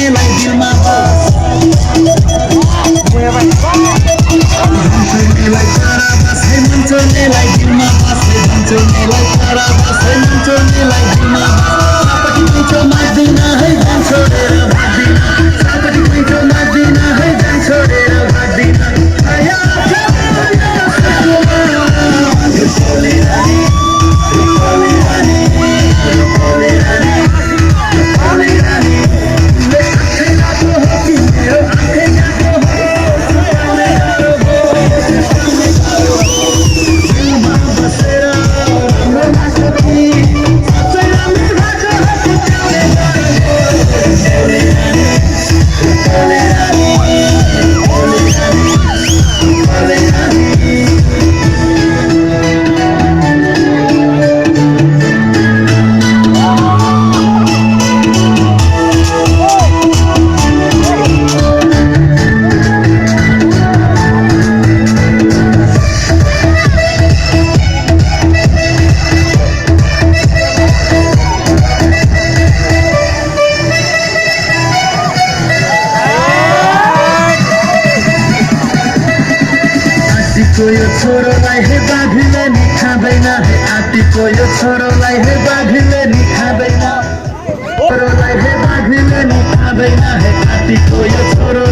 नेलाई दिलमा बस नेलाई तारा बस है मन्चो नेलाई दिलमा बस है मन्चो नेलाई तारा बस है मन्चो नेलाई दिलमा बस सापटी कुइचो माग्दिन है जान छोडेर भाग्दिन सापटी कुइचो माग्दिन है जान छोडेर भाग्दिन आया यो छोरोलाई हे बाघले नि खाँदैन हे आँटीको यो छोरोलाई हे बाघले नि खाँदैन छोरोलाई हे बाघले नि खाँदैन हे आँटीको यो छोरो